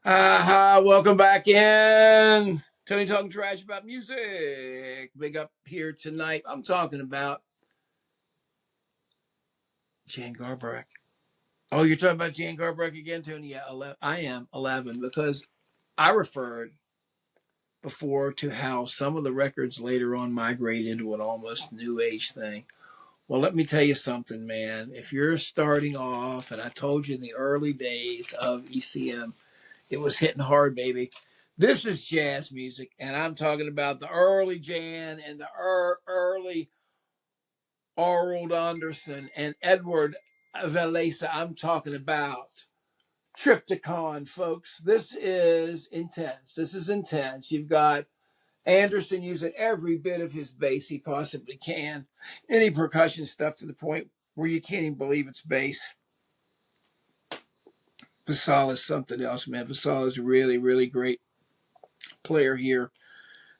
Welcome back in. Tony talking trash about music. Big up here tonight. I'm talking about Jan Garbarek. Oh, you're talking about Jan Garbarek again, Tony? Yeah, 11. I am 11 because I referred before to how some of the records later on migrated into an almost new age thing. Well, let me tell you something, man. If you're starting off, and I told you in the early days of ECM, it was hitting hard, baby. This is jazz music, and I'm talking about the early Jan and the early Harold Andersen and Edward Vesala. I'm talking about Triptykon, folks. This is intense. This is intense. You've got Andersen using every bit of his bass he possibly can, any percussion stuff to the point where you can't even believe it's bass. Vesala is something else, man. Vesala is a really, really great player here.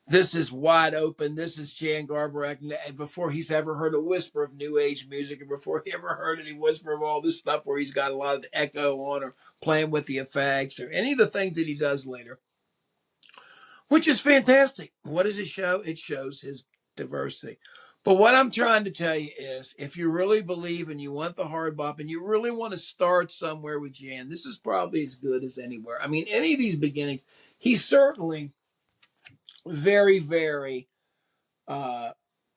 This is wide open. This is Jan Garbarek before he's ever heard a whisper of new age music and before he ever heard any whisper of all this stuff where he's got a lot of the echo on or playing with the effects or any of the things that he does later, which is fantastic. What does it show? It shows his diversity. But what I'm trying to tell you is if you really believe and you want the hard bop and you really want to start somewhere with Jan, this is probably as good as anywhere. I mean, any of these beginnings, he's certainly very, very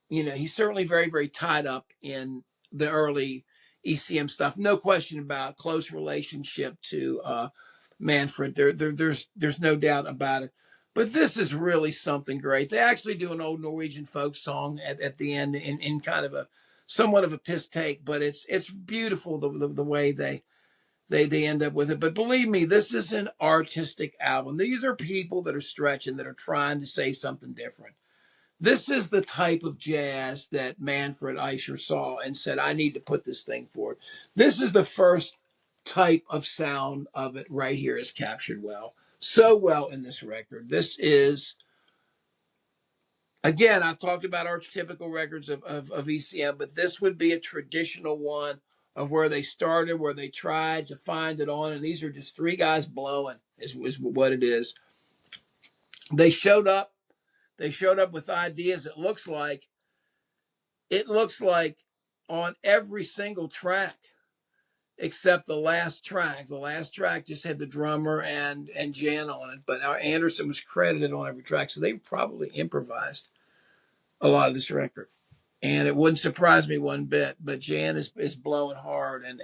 he's certainly very, very tied up in the early ECM stuff. No question about close relationship to Manfred. There's no doubt about it. But this is really something great. They actually do an old Norwegian folk song at the end in kind of a somewhat of a piss take, but it's beautiful the way they end up with it. But believe me, this is an artistic album. These are people that are stretching, that are trying to say something different. This is the type of jazz that Manfred Eicher saw and said, I need to put this thing forward. This is the first type of sound of it right here is captured well. So well in this record. This is, again, I've talked about archetypical records of ECM, but this would be a traditional one of where they started, where they tried to find it on. And these are just three guys blowing is what it is. They showed up. They showed up with ideas. It looks like on every single track except the last track. The last track just had the drummer and Jan on it, but Andersen was credited on every track, so they probably improvised a lot of this record. And it wouldn't surprise me one bit. But Jan is blowing hard and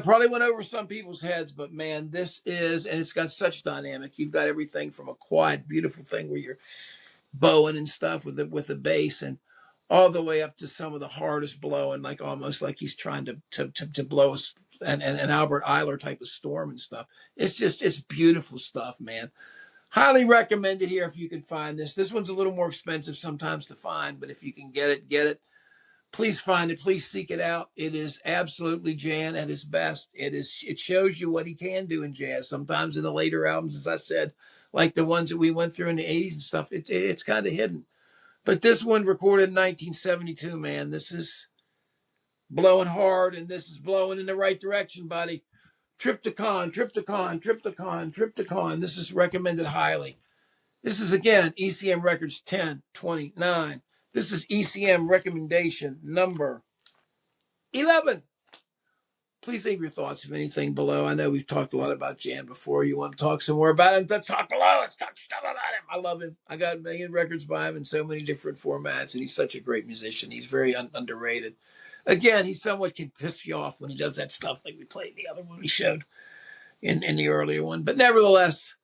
probably went over some people's heads. But man, this is, and it's got such dynamic. You've got everything from a quiet, beautiful thing where you're bowing and stuff with the bass and all the way up to some of the hardest blowing, like almost like he's trying to blow an Albert Eiler type of storm and stuff. It's beautiful stuff, man. Highly recommended here if you can find this. This one's a little more expensive sometimes to find, but if you can get it, get it. Please find it. Please seek it out. It is absolutely Jan at his best. It shows you what he can do in jazz. Sometimes in the later albums, as I said, like the ones that we went through in the 80s and stuff, it's kind of hidden. But this one recorded in 1972, man. This is blowing hard, and this is blowing in the right direction, buddy. Triptykon, Triptykon, Triptykon, Triptykon. This is recommended highly. This is, again, ECM Records 1029. This is ECM recommendation number 11. Please leave your thoughts, if anything, below. I know we've talked a lot about Jan before. You want to talk some more about him? Let's talk below. Let's talk stuff about him. I love him. I got a million records by him in so many different formats, and he's such a great musician. He's very underrated. Again, he somewhat can piss you off when he does that stuff like we played the other one we showed in the earlier one. But nevertheless,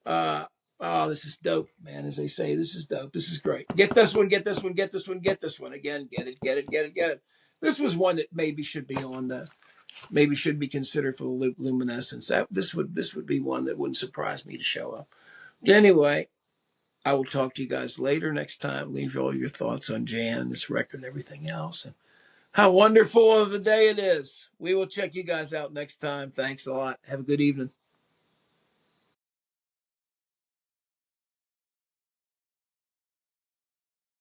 this is dope, man. As they say, this is dope. This is great. Get this one, get this one, get this one, get this one. Again, get it, get it, get it, get it. This was one that maybe should be considered for the luminescence. This would be one that wouldn't surprise me to show up. Anyway, I will talk to you guys later next time. Leave all your thoughts on Jan and this record and everything else. And how wonderful of a day it is. We will check you guys out next time. Thanks a lot. Have a good evening.